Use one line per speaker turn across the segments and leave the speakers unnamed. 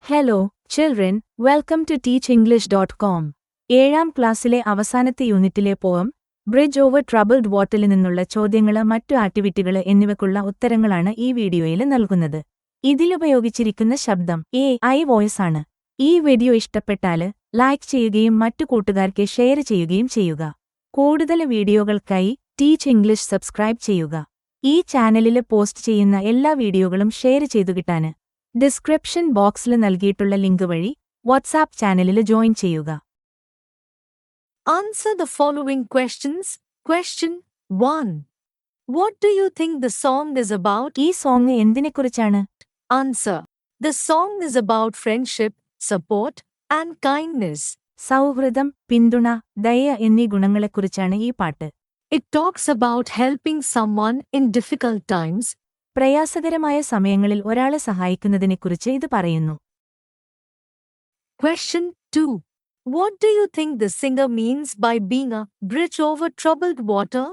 Hello children, welcome to teachenglish.com. ഏഴാം ക്ലാസ്സിലെ അവസാനത്തെ യൂണിറ്റിലെ പോയം ബ്രിഡ്ജ് ഓവർ ട്രബിൾഡ് വാട്ടറിൽ നിന്നുള്ള ചോദ്യങ്ങള് മറ്റു ആക്ടിവിറ്റികള് എന്നിവയ്ക്കുള്ള ഉത്തരങ്ങളാണ് ഈ വീഡിയോയിൽ നൽകുന്നത്. ഇതിലുപയോഗിച്ചിരിക്കുന്ന ശബ്ദം AI വോയിസ് ആണ്. ഈ വീഡിയോ ഇഷ്ടപ്പെട്ടാല് ലൈക്ക് ചെയ്യുകയും മറ്റു കൂട്ടുകാർക്ക് ഷെയർ ചെയ്യുകയും ചെയ്യുക. കൂടുതൽ വീഡിയോകൾക്കായി ടീച്ച് ഇംഗ്ലീഷ് സബ്സ്ക്രൈബ് ചെയ്യുക. ഈ ചാനലില് പോസ്റ്റ് ചെയ്യുന്ന എല്ലാ വീഡിയോകളും ഷെയർ ചെയ്തു കിട്ടാന് ഡിസ്ക്രിപ്ഷൻ ബോക്സിൽ നൽകിയിട്ടുള്ള ലിങ്ക് വഴി വാട്സാപ്പ് ചാനലിൽ ജോയിൻ ചെയ്യുക.
Answer the following questions. Question 1. What do you think the song is about?
ഈ song എന്തിനെക്കുറിച്ചാണ്?
Answer. The song is about friendship, support, and kindness.
സൗഹൃദം, പിന്തുണ, ദയ എന്നീ ഗുണങ്ങളെക്കുറിച്ചാണ് ഈ പാട്ട്.
It talks about helping someone in difficult times.
പ്രയാസകരമായ സമയങ്ങളിൽ ഒരാളെ സഹായിക്കുന്നതിനെക്കുറിച്ച് ഇത് പറയുന്നു.
Question 2. What do you think the singer means by being a bridge over troubled water?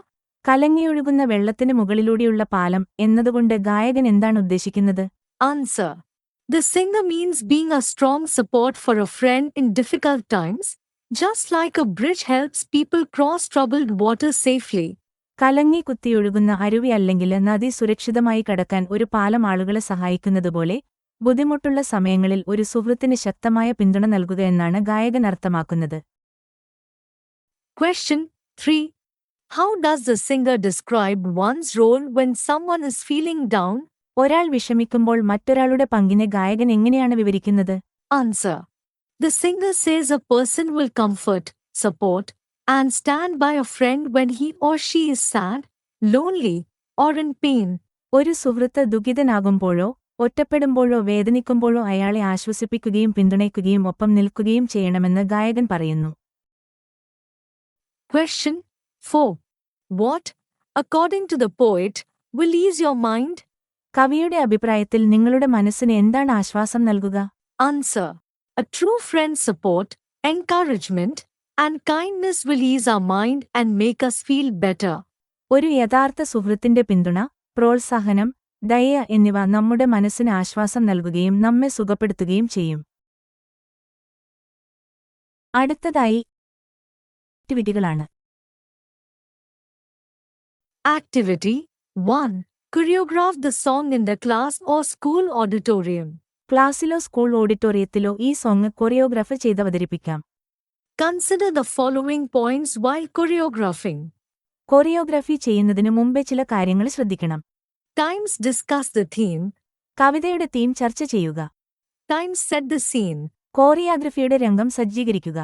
കലങ്ങിയൊഴുകുന്ന വെള്ളത്തിന് മുകളിലൂടെയുള്ള പാലം എന്നതുകൊണ്ട് ഗായകൻ എന്താണ് ഉദ്ദേശിക്കുന്നത്?
Answer. The singer means being a strong support for a friend in difficult times, just like a bridge helps people cross troubled water safely.
കലങ്ങി കുത്തിയൊഴുകുന്ന അരുവി അല്ലെങ്കിൽ നദി സുരക്ഷിതമായി കടക്കാൻ ഒരു പാലം ആളുകളെ സഹായിക്കുന്നതുപോലെ ബുദ്ധിമുട്ടുള്ള സമയങ്ങളിൽ ഒരു സുഹൃത്തിന് ശക്തമായ പിന്തുണ നൽകുക എന്നാണ് ഗായകൻ അർത്ഥമാക്കുന്നത്.
Question 3. How does the singer describe one's role when someone is feeling down?
ഒരാൾ വിഷമിക്കുമ്പോൾ മറ്റൊരാളുടെ പങ്കിനെ ഗായകൻ എങ്ങനെയാണ് വിവരിക്കുന്നത്?
Answer. The singer says a person will comfort, support, and stand by a friend when he or she is sad, lonely, or in pain.
ഒരു സുഹൃത്ത് ദുഃഖിതനാകുമ്പോഴോ ഒറ്റപ്പെടുമ്പോഴോ വേദനിക്കുമ്പോഴോ അയാളെ ആശ്വസിപ്പിക്കുകയും പിന്തുണയ്ക്കുകയും ഒപ്പം നിൽക്കുകയും ചെയ്യണമെന്ന് ഗായകൻ പറയുന്നു.
Question 4. What, according to the poet, will ease your mind?
കവിയുടെ അഭിപ്രായത്തിൽ നിങ്ങളുടെ മനസ്സിന് എന്താണ് ആശ്വാസം നൽകുക?
Answer. A true friend's support, encouragement, and kindness will ease our mind and make us feel better.
ഒരു യഥാർത്ഥ സുഹൃത്തിന്റെ പിന്തുണ, പ്രോത്സാഹനം, ദയ എന്നിവ നമ്മുടെ മനസ്സിന് ആശ്വാസം നൽകുകയും നമ്മെ സുഖപ്പെടുത്തുകയും ചെയ്യും. അടുത്തതായി ആക്ടിവിറ്റികളാണ്.
Activity 1. Choreograph the song in the class or school auditorium.
ക്ലാസ്സിലോ സ്കൂൾ ഓഡിറ്റോറിയത്തിലോ ഈ സോങ് കൊറിയോഗ്രാഫ് ചെയ്തവതരിപ്പിക്കാം.
Consider the following points while choreographing.
Choreography ചെയ്യുന്നതിനു മുമ്പേ ചില കാര്യങ്ങൾ ശ്രദ്ധിക്കണം.
Times discuss the theme.
കവിതയുടെ തീം ചർച്ച ചെയ്യുക.
Times set the scene.
കോറിയോഗ്രഫിയുടെ രംഗം സജ്ജീകരിക്കുക.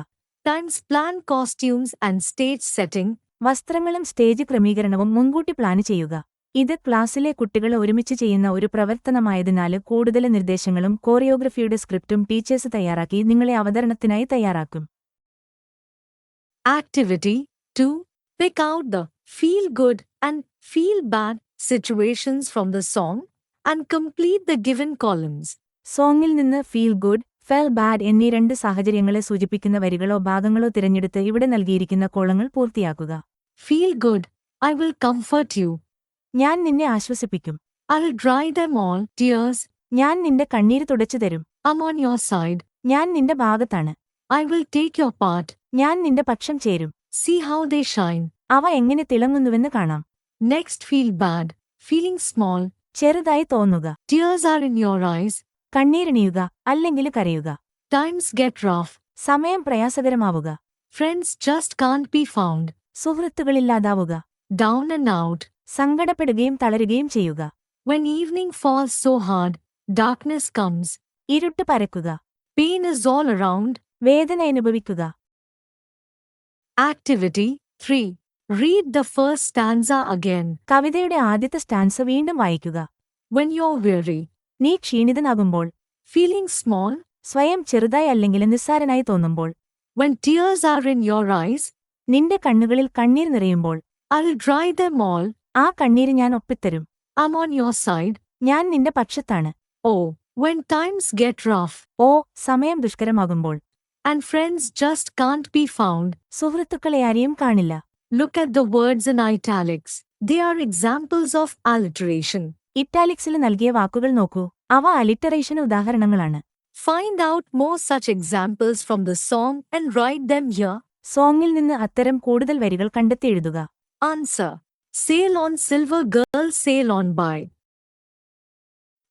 Times plan costumes and stage setting.
വസ്ത്രങ്ങളും സ്റ്റേജ് ക്രമീകരണവും മുൻകൂട്ടി പ്ലാൻ ചെയ്യുക. ഇത് ക്ലാസ്സിലെ കുട്ടികൾ ഒരുമിച്ച് ചെയ്യുന്ന ഒരു പ്രവർത്തനമായതിനാല് കൂടുതൽ നിർദ്ദേശങ്ങളും കോറിയോഗ്രഫിയുടെ സ്ക്രിപ്റ്റും ടീച്ചേഴ്സ് തയ്യാറാക്കി നിങ്ങളെ അവതരണത്തിനായി തയ്യാറാക്കും.
Activity 2. Pick out the feel good and feel bad situations from the song and complete the given columns.
സോങ്ങിൽ നിന്ന് ഫീൽ ഗുഡ്, ഫെൽ ബാഡ് എന്നീ രണ്ട് സാഹചര്യങ്ങളെ സൂചിപ്പിക്കുന്ന വരികളോ ഭാഗങ്ങളോ തിരഞ്ഞെടുത്ത് ഇവിടെ നൽകിയിരിക്കുന്ന കോളങ്ങൾ പൂർത്തിയാക്കുക.
Feel good. I will comfort you.
ഞാൻ നിന്നെ ആശ്വസിപ്പിക്കും.
I'll dry them all tears.
ഞാൻ നിന്റെ കണ്ണീര് തുടച്ചു തരും.
I'm on your side.
ഞാൻ നിന്റെ ഭാഗത്താണ്.
I will take your part.
ഞാൻ നിന്റെ പക്ഷം ചേരും.
See how they shine.
അവ എങ്ങനെ തിളങ്ങുന്നുവെന്ന് കാണാം.
Next, feel bad. Feeling small.
ചെറുതായി തോന്നുക.
Tears are in your eyes.
കണ്ണീരണിയുക, അല്ലെങ്കിൽ കരയുക.
Times get rough.
സമയം പ്രയാസകരമാവുക.
Friends just can't be found.
സുഹൃത്തുക്കളില്ലാതാവുക.
Down and out.
സങ്കടപ്പെടുകയും തളരുകയും ചെയ്യുക.
When evening falls so hard, darkness comes.
ഇരുട്ട് പരക്കുക.
Pain is all around.
വേദന അനുഭവിക്കുക.
Activity 3. Read the first stanza again.
കവിതയുടെ ആദ്യത്തെ stanza വീണ്ടും വായിക്കുക.
When you're weary.
നീ ക്ഷീണിതനാകുമ്പോൾ.
Feeling small.
സ്വയം ചെറുതായി അല്ലെങ്കിൽ നിസ്സാരനായി തോന്നുമ്പോൾ.
When tears are in your eyes.
നിന്റെ കണ്ണുകളിൽ കണ്ണീർ നിറയുമ്പോൾ.
I'll dry them all.
ആ കണ്ണീര് ഞാൻ ഒപ്പിത്തരും.
I'm on your side.
ഞാൻ നിന്റെ പക്ഷത്താണ്.
Oh, when times get rough.
ഓ, സമയം ദുഷ്കരമാകുമ്പോൾ.
And friends just can't be found.
സുഹൃത്തുക്കളെ ആരെയും കാണില്ല.
Look at the words in italics. They are examples of alliteration.
ഇറ്റാലിക്സിൽ നൽകിയ വാക്കുകൾ നോക്കൂ. അവ അലിറ്ററേഷന് ഉദാഹരണങ്ങളാണ്.
Find out more such examples from the song and write them here.
സോങ്ങിൽ നിന്ന് അത്തരം കൂടുതൽ വരികൾ കണ്ടെത്തി എഴുതുക.
Answer. Sail on silver girl, sail on by.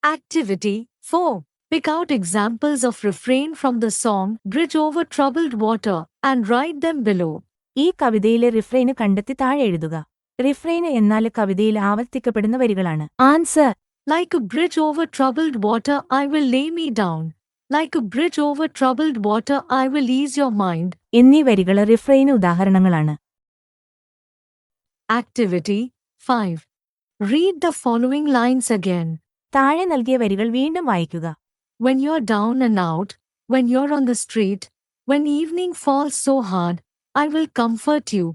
Activity 4. Pick out examples of refrain from the song Bridge Over Troubled Water and write them below.
ഈ കവിതയിലെ റിഫ്രെയിന് കണ്ടെത്തി താഴെ എഴുതുക. റിഫ്രെയിന് എന്നാൽ കവിതയിൽ ആവർത്തിക്കപ്പെടുന്ന വരികളാണ്. Answer.
Like a bridge over troubled water, I will lay me down. Like a bridge over troubled water, I will ease your mind.
എന്നീ വരികൾ റിഫ്രെയിന് ഉദാഹരണങ്ങളാണ്.
Activity 5. Read the following lines again.
താഴെ നൽകിയ വരികൾ വീണ്ടും വായിക്കുക.
When you're down and out, when you're on the street, when evening falls so hard, I will comfort you.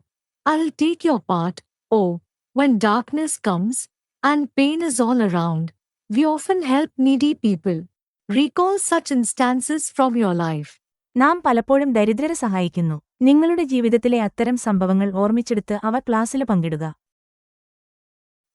I'll take your part. Oh, when darkness comes and pain is all around, we often help needy people. Recall such instances from your life.
നാം പലപ്പോഴും ദരിദ്രരെ സഹായിക്കുന്നു. നിങ്ങളുടെ ജീവിതത്തിലെ അത്തരം സംഭവങ്ങൾ ഓർമ്മിച്ചെടുത്ത് അവ ക്ലാസ്സിൽ പങ്കിടുക.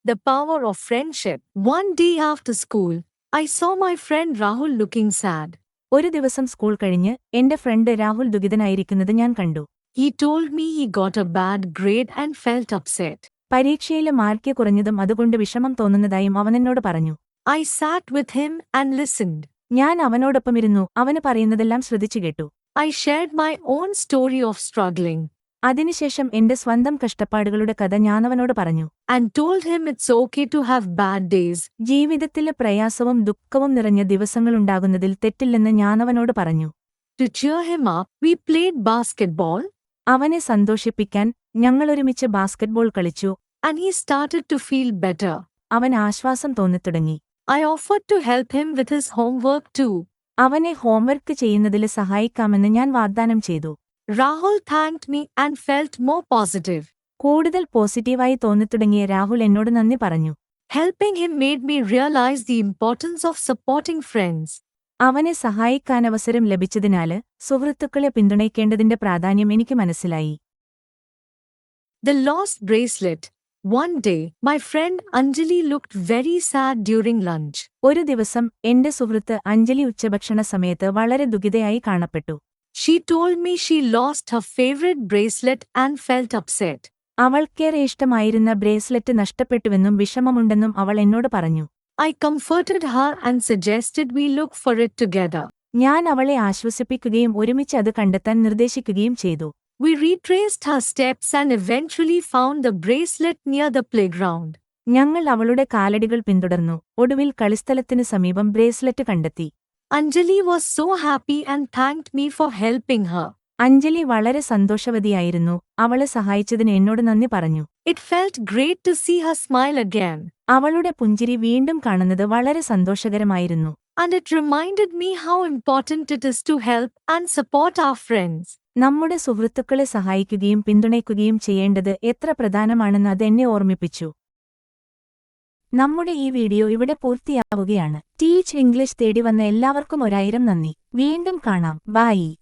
The power of friendship. One day after school, I saw my friend Rahul looking sad.
ഒരു ദിവസം സ്കൂൾ കഴിഞ്ഞ് എന്റെ ഫ്രണ്ട് രാഹുൽ ദുഃഖിതനായിരിക്കുന്നത് ഞാൻ കണ്ടു.
He told me he got a bad grade and felt upset.
പരീക്ഷയിലെ മാർക്ക് കുറഞ്ഞതും അതുകൊണ്ട് വിഷമം തോന്നുന്നതായും അവനെന്നോട് പറഞ്ഞു.
I sat with him and listened.
ഞാൻ അവനോടൊപ്പമിരുന്നു, അവന് പറയുന്നതെല്ലാം ശ്രദ്ധിച്ചു കേട്ടു.
I shared my own story of struggling
അതിനുശേഷം എന്റെ സ്വന്തം കഷ്ടപ്പാടുകളുടെ കഥ ഞാനവനോട് പറഞ്ഞു.
and told him it's okay to have bad days.
ജീവിതത്തിലെ പ്രയാസവും ദുഃഖവും നിറഞ്ഞ ദിവസങ്ങളുണ്ടാകുന്നതിൽ തെറ്റില്ലെന്ന് ഞാനവനോട് പറഞ്ഞു.
To cheer him up, we played basketball
അവനെ സന്തോഷിപ്പിക്കാൻ ഞങ്ങളൊരുമിച്ച് ബാസ്കറ്റ്ബോൾ കളിച്ചു.
and he started to feel better.
അവൻ ആശ്വാസം തോന്നിത്തുടങ്ങി.
I offered to help him with his homework too.
അവനെ ഹോംവർക്ക് ചെയ്യുന്നതിൽ സഹായിക്കാമെന്ന് ഞാൻ വാഗ്ദാനം ചെയ്തു.
Rahul thanked me and felt more positive.
കൂടുതൽ പോസിറ്റീവായി തോന്നിത്തുടങ്ങിയ രാഹുൽ എന്നോട് നന്ദി പറഞ്ഞു.
Helping him made me realize the importance of supporting friends.
അവനെ സഹായിക്കാനവസരം ലഭിച്ചതിനാല് സുഹൃത്തുക്കളെ പിന്തുണയ്ക്കേണ്ടതിന്റെ പ്രാധാന്യം എനിക്ക് മനസ്സിലായി.
The lost bracelet. One day, my friend Anjali looked very sad during lunch.
ഒരു ദിവസം എന്റെ സുഹൃത്ത് അഞ്ജലി ഉച്ചഭക്ഷണ സമയത്ത് വളരെ ദുഃഖിതയായി കാണപ്പെട്ടു.
She told me she lost her favorite bracelet and felt upset.
അവൾക്കേറെ ഇഷ്ടമായിരുന്ന ബ്രേസ്ലെറ്റ് നഷ്ടപ്പെട്ടുവെന്നും വിഷമമുണ്ടെന്നും അവൾ എന്നോട് പറഞ്ഞു.
I comforted her and suggested we look for it together.
ഞാൻ അവളെ ആശ്വസിപ്പിക്കുകയും ഒരുമിച്ച് അത് കണ്ടെത്താൻ നിർദ്ദേശിക്കുകയും ചെയ്തു.
We retraced her steps and eventually found the bracelet near the playground.
ഞങ്ങൾ അവളുടെ കാലടികൾ പിന്തുടർന്നു, ഒടുവിൽ കളിസ്ഥലത്തിനു സമീപം ബ്രേസ്ലെറ്റ് കണ്ടെത്തി.
Anjali was so happy and thanked me for helping her.
Anjali വളരെ സന്തോഷവതിയായിരുന്നു, അവളെ സഹായിച്ചതിന് എന്നോട് നന്ദി പറഞ്ഞു.
It felt great to see her smile again.
അവളുടെ പുഞ്ചിരി വീണ്ടും കാണുന്നത് വളരെ സന്തോഷകരമായിരുന്നു.
And it reminded me how important it is to help and support our friends.
നമ്മുടെ സുഹൃത്തുക്കളെ സഹായിക്കുകയും പിന്തുണയ്ക്കുകയും ചെയ്യേണ്ടത് എത്ര പ്രധാനമാണെന്ന് അതെന്നെ ഓർമ്മിപ്പിച്ചു. നമ്മുടെ ഈ വീഡിയോ ഇവിടെ പൂർത്തിയാവുകയാണ്. ടീച്ച് ഇംഗ്ലീഷ് തേടി വന്ന എല്ലാവർക്കും 1000 നന്ദി. വീണ്ടും കാണാം. ബൈ.